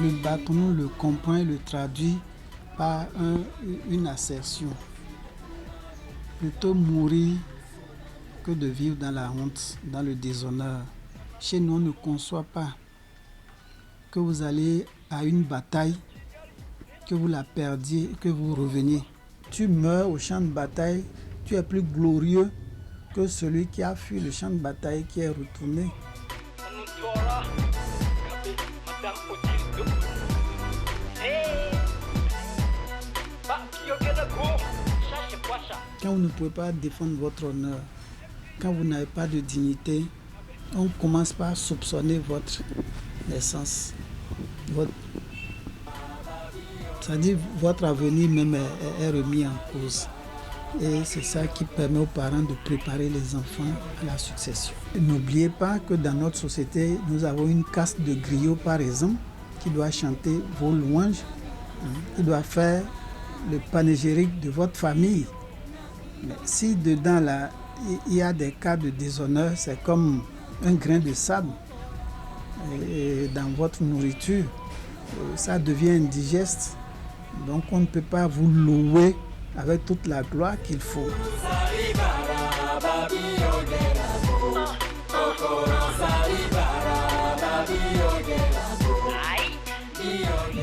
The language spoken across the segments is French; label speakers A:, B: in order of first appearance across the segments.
A: Le bâton le comprend et le traduit par une assertion. Plutôt mourir que de vivre dans la honte, dans le déshonneur. Chez nous, on ne conçoit pas que vous allez à une bataille, que vous la perdiez, que vous reveniez. Tu meurs au champ de bataille, tu es plus glorieux que celui qui a fui le champ de bataille, qui est retourné. Quand vous ne pouvez pas défendre votre honneur, quand vous n'avez pas de dignité, on commence par soupçonner votre naissance. C'est-à-dire votre avenir même est remis en cause. Et c'est ça qui permet aux parents de préparer les enfants à la succession. N'oubliez pas que dans notre société, nous avons une caste de griots, par exemple, qui doit chanter vos louanges, qui doit faire le panégyrique de votre famille. Mais si dedans, là, il y a des cas de déshonneur, c'est comme un grain de sable dans votre nourriture. Ça devient indigeste. Donc on ne peut pas vous louer avec toute la gloire qu'il faut.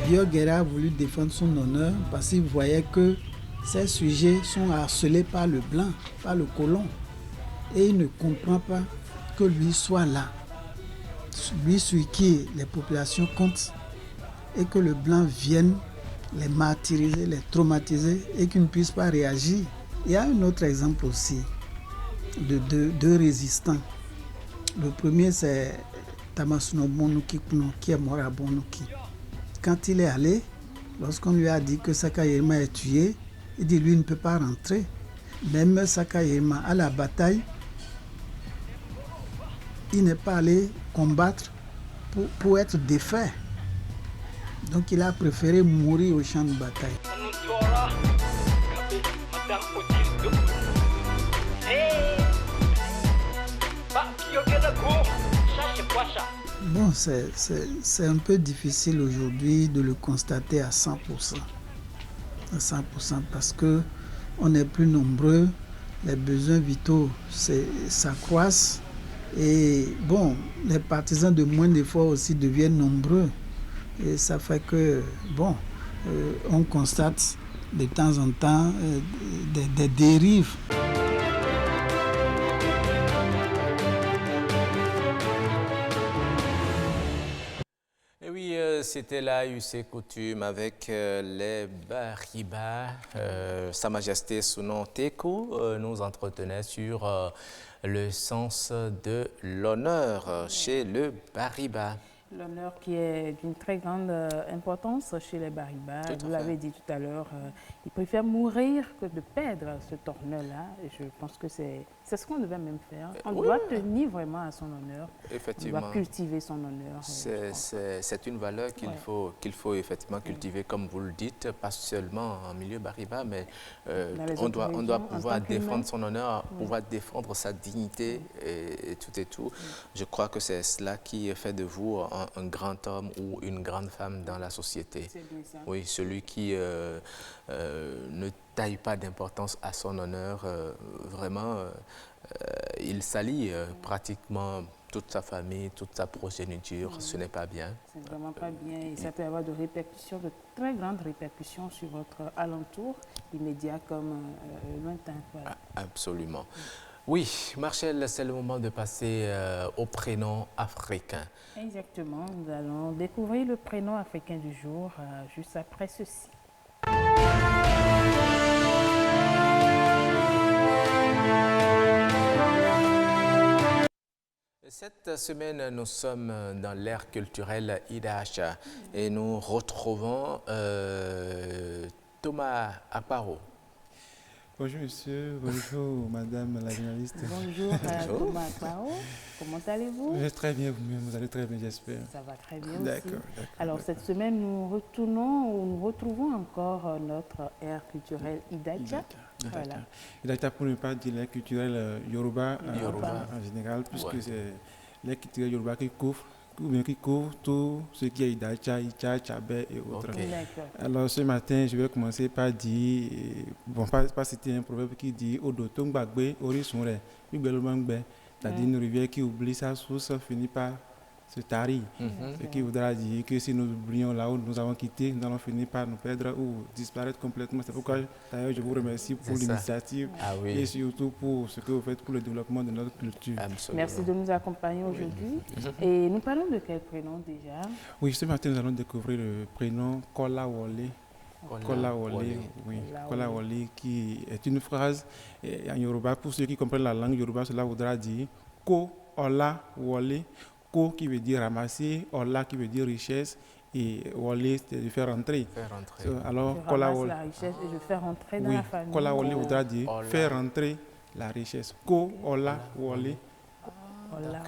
A: Bioguera a voulu défendre son honneur parce qu'il voyait que ces sujets sont harcelés par le blanc, par le colon. Et il ne comprend pas que lui soit là, lui sur qui les populations comptent, et que le blanc vienne les martyriser, les traumatiser et qu'ils ne puissent pas réagir. Il y a un autre exemple aussi de deux résistants. Le premier, c'est Tamasuno Bonuki qui est mort à Bonuki. Quand il est allé, lorsqu'on lui a dit que Sakayema est tué, il dit lui ne peut pas rentrer. Même Sakayema à la bataille, il n'est pas allé combattre pour être défait. Donc il a préféré mourir au champ de bataille. Bon, c'est un peu difficile aujourd'hui de le constater à 100%. À 100% parce qu'on est plus nombreux, les besoins vitaux s'accroissent et bon, les partisans de moins d'efforts aussi deviennent nombreux. Et ça fait que, bon, on constate de temps en temps des dérives.
B: Et oui, c'était la UC Coutume avec les Bariba. Sa Majesté Sounon Tekou nous entretenait sur le sens de l'honneur chez le Bariba.
C: L'honneur qui est d'une très grande importance chez les Bariba. Vous l'avez dit tout à l'heure, ils préfèrent mourir que de perdre cet honneur-là. Et je pense que c'est ce qu'on devait même faire. On doit tenir vraiment à son honneur.
B: Effectivement.
C: On doit cultiver son honneur.
B: C'est une valeur qu'il faut effectivement cultiver, comme vous le dites, pas seulement en milieu Bariba, mais on doit pouvoir défendre son honneur, pouvoir défendre sa dignité et tout et tout. Je crois que c'est cela qui fait de vous un grand homme ou une grande femme dans la société.
C: C'est bien ça.
B: Oui, celui qui ne taille pas d'importance à son honneur, vraiment, il salit pratiquement toute sa famille, toute sa progéniture. Ce n'est pas bien.
C: C'est vraiment pas bien et ça peut avoir de répercussions, de très grandes répercussions sur votre alentour, immédiat comme lointain. Voilà.
B: Absolument. Oui, Marcel, c'est le moment de passer au prénom africain.
C: Exactement, nous allons découvrir le prénom africain du jour juste après ceci.
B: Cette semaine, nous sommes dans l'ère culturelle IDH et nous retrouvons Thomas Akparo.
D: Bonjour monsieur, bonjour madame la journaliste.
C: Bonjour Thomas Akparo, comment allez-vous?
D: Je vais très bien vous-même, vous allez très bien j'espère.
C: Ça va très bien aussi.
D: D'accord.
C: Alors cette semaine nous retrouvons encore notre ère culturelle Idacha. Voilà.
D: Idacha pour ne pas dire l'ère culturelle Yoruba en général, puisque c'est l'ère culturelle Yoruba qui couvre qui couvre tout ce qui est Idacha, Icha, Tchabé et autres.
B: Okay.
D: Alors ce matin, je vais commencer par dire, pas citer un proverbe qui dit Odo Tongbagbe, Orisonre, Bibelomangbe, c'est-à-dire une rivière qui oublie sa source finit par se tarir. Ce qui voudra dire que si nous oublions là où nous avons quitté, nous allons finir par nous perdre ou disparaître complètement. C'est pourquoi d'ailleurs je vous remercie pour l'initiative et surtout pour ce que vous faites pour le développement de notre culture.
C: Absolument. Merci de nous accompagner aujourd'hui. Et nous parlons de quel prénom déjà?
D: Oui, ce matin nous allons découvrir le prénom Kolawole. Kolawole, oui. Kolawole qui est une phrase en Yoruba. Pour ceux qui comprennent la langue Yoruba, cela voudra dire Ko Ola Wole. Ko qui veut dire ramasser, Ola qui veut dire richesse et Wole c'est de faire rentrer.
C: Alors Kolawole. La richesse et je fais rentrer dans la famille.
D: Kolawole voudra dire faire rentrer la richesse. Ko Ola Wole.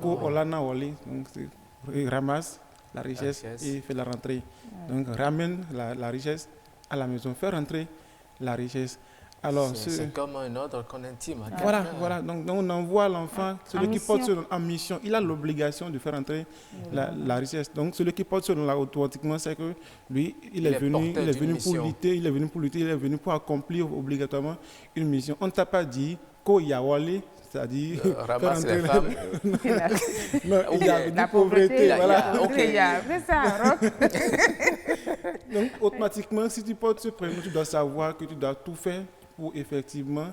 D: Ko Ola na Wole. Donc ramasse la richesse et fait la rentrée. Donc ramène la richesse à la maison, faire rentrer la richesse. Alors,
B: c'est comme un ordre qu'on intime.
D: Voilà. Donc, on envoie l'enfant, celui qui porte en mission, il a l'obligation de faire entrer la richesse. Donc, celui qui porte là automatiquement, c'est que lui, il est venu pour lutter, il est venu pour accomplir obligatoirement une mission. On ne t'a pas dit qu'au Yawale, c'est-à-dire
B: ramasse les femmes.
D: Non, il y a la pauvreté. Voilà. Donc, automatiquement, si tu portes ce prénom, tu dois savoir que tu dois tout faire pour effectivement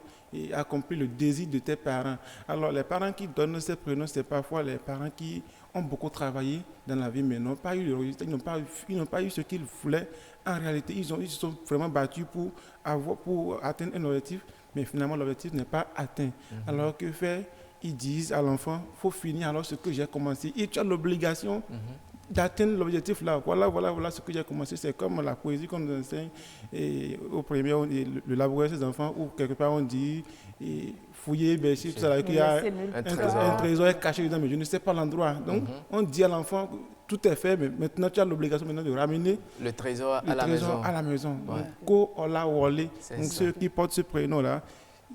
D: accomplir le désir de tes parents. Alors, les parents qui donnent ces prénoms, c'est parfois les parents qui ont beaucoup travaillé dans la vie, mais n'ont pas eu le résultat, ils n'ont pas eu ce qu'ils voulaient. En réalité, ils se sont vraiment battus pour atteindre un objectif, mais finalement, l'objectif n'est pas atteint. Alors, que faire? Ils disent à l'enfant, il faut finir alors ce que j'ai commencé. Et tu as l'obligation d'atteindre l'objectif là. Voilà ce que j'ai commencé. C'est comme la poésie qu'on nous enseigne au premier, le labourage des enfants, où quelque part on dit fouiller, bêcher, tout ça, qu'il y a un trésor caché dedans, mais je ne sais pas l'endroit. Donc on dit à l'enfant, tout est fait, mais maintenant tu as l'obligation de ramener
B: le trésor à
D: la maison. Ko Ola Wole. Donc ceux qui portent ce prénom là,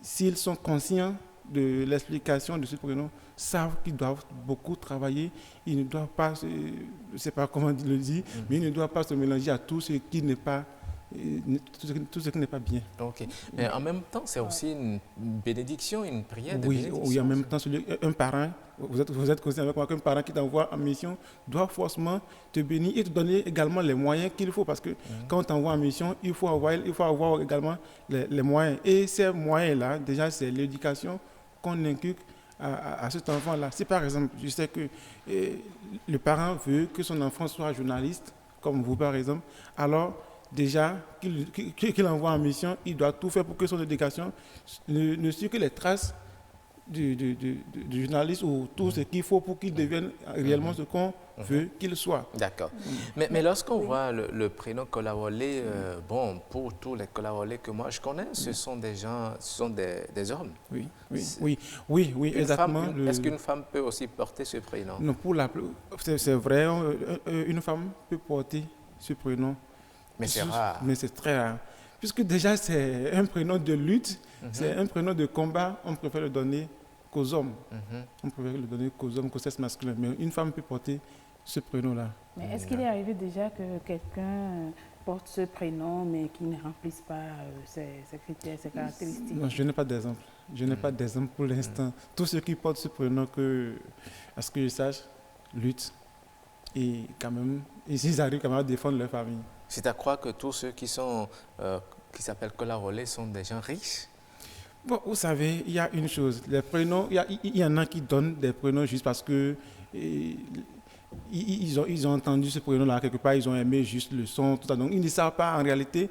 D: s'ils sont conscients de l'explication de ce prénom, savent qu'ils doivent beaucoup travailler. Ils ne doivent pas, je ne sais pas comment le dire, mais ils ne doivent pas se mélanger à tout ce qui n'est pas, bien.
B: Ok. Mais en même temps, c'est aussi une bénédiction, une prière de bénédiction.
D: Oui, en même temps, un parent, vous êtes conscient avec moi qu'un parent qui t'envoie en mission doit forcément te bénir et te donner également les moyens qu'il faut, parce que quand on t'envoie en mission, il faut avoir également les moyens. Et ces moyens-là, déjà, c'est l'éducation qu'on inculque à cet enfant-là. Si par exemple, je sais que le parent veut que son enfant soit journaliste, comme vous par exemple, alors déjà qu'il envoie en mission, il doit tout faire pour que son éducation ne suive que les traces du journaliste ou tout ce qu'il faut pour qu'il devienne réellement ce qu'on veut qu'il soit.
B: D'accord. Mais lorsqu'on voit le prénom Kolawole, bon, pour tous les Kolawole que moi je connais, ce sont des gens, ce sont des hommes.
D: Oui, exactement.
B: Est-ce qu'une femme peut aussi porter ce prénom?
D: Non, c'est vrai, une femme peut porter ce prénom.
B: Mais c'est rare.
D: Mais c'est très rare. Puisque déjà c'est un prénom de lutte, c'est un prénom de combat, on préfère le donner qu'aux hommes. On préfère le donner qu'aux hommes, qu'aux sexes masculins. Mais une femme peut porter ce prénom-là.
C: Mais est-ce qu'il est arrivé déjà que quelqu'un porte ce prénom, mais qui ne remplisse pas ces critères, ces caractéristiques?
D: Non, je n'ai pas d'exemple. Je n'ai pas d'exemple pour l'instant. Tous ceux qui portent ce prénom, à ce que je sache, luttent. Et quand même, ils arrivent quand même à défendre leur famille.
B: C'est à croire que tous ceux qui s'appellent Kolawole sont des gens riches?
D: Bon, vous savez, il y a une chose. Les prénoms, il y en a qui donnent des prénoms juste parce que ils ont entendu ce prénom-là quelque part, ils ont aimé juste le son, tout ça. Donc, ils ne savent pas en réalité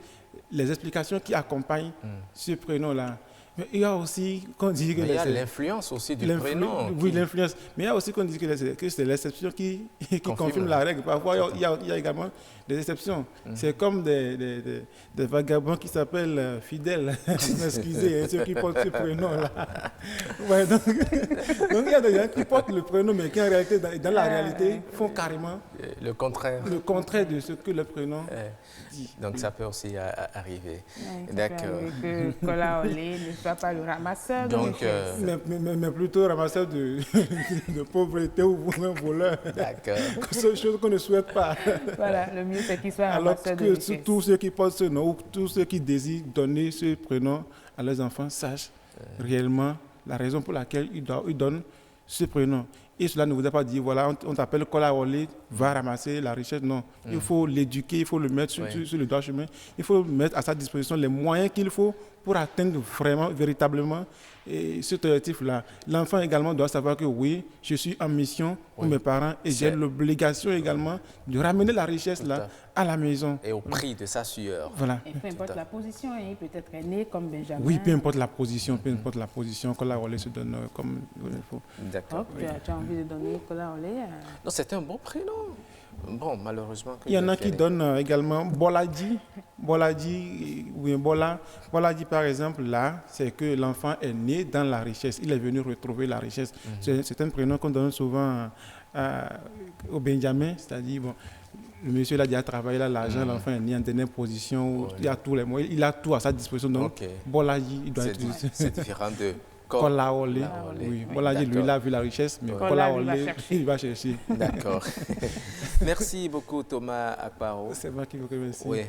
D: les explications qui accompagnent ce prénom-là. Mais il y a aussi qu'on dit que...
B: il y a l'influence aussi du prénom.
D: Oui, l'influence. Mais il y a aussi qu'on dit que c'est l'exception qui confirme la règle. Parfois, il y a également des exceptions. C'est comme des vagabonds qui s'appellent fidèles. Excusez, ceux qui portent ce prénom-là. Ouais, donc, il y a des gens qui portent le prénom, mais qui en réalité, dans la réalité, font carrément
B: le contraire.
D: Le contraire de ce que le prénom dit.
B: Donc ça peut aussi arriver.
C: D'accord. Que Kolawole ne sois pas le ramasseur de richesse.
D: Mais plutôt ramasseur de pauvreté ou un voleur.
B: D'accord.
D: C'est une chose qu'on ne souhaite pas.
C: Voilà, le mieux c'est qu'il soit ramasseur de richesse.
D: Alors que tous ceux qui portent ce nom ou tous ceux qui désirent donner ce prénom à leurs enfants sachent réellement la raison pour laquelle ils donnent ce prénom. Et cela ne voudrait pas dire, voilà, on t'appelle Kolawole, va ramasser la richesse. Non, il faut l'éduquer, il faut le mettre sur le droit chemin. Il faut mettre à sa disposition les moyens qu'il faut pour atteindre vraiment, véritablement cet objectif-là. L'enfant également doit savoir que oui, je suis en mission pour mes parents et j'ai l'obligation également de ramener la richesse-là à la maison.
B: Et au prix de sa sueur.
C: Voilà. Et peu importe la position, il peut être né comme Benjamin.
D: Oui, peu importe la position, Kolawole se donne comme il faut.
B: D'accord.
C: Tu as envie de donner Kolawole
B: Non, c'est un bon prénom. Bon, malheureusement.
D: Il y en a qui donnent également Bolaji. Bolaji, oui, Bolaji, par exemple, là, c'est que l'enfant est né dans la richesse. Il est venu retrouver la richesse. C'est un prénom qu'on donne souvent au Benjamin, c'est-à-dire, bon, le monsieur il a déjà travaillé, il a l'argent, l'enfant est né en dernière position, il a tous les moyens, il a tout à sa disposition. Donc, Bolaji, il doit être...
B: C'est différent de...
D: Kolawole. Oui, Bolaji, lui, il a vu la richesse, mais Kolawole, il va chercher.
B: D'accord. Merci beaucoup, Thomas Akparo.
D: C'est moi qui vous remercie.
B: Oui.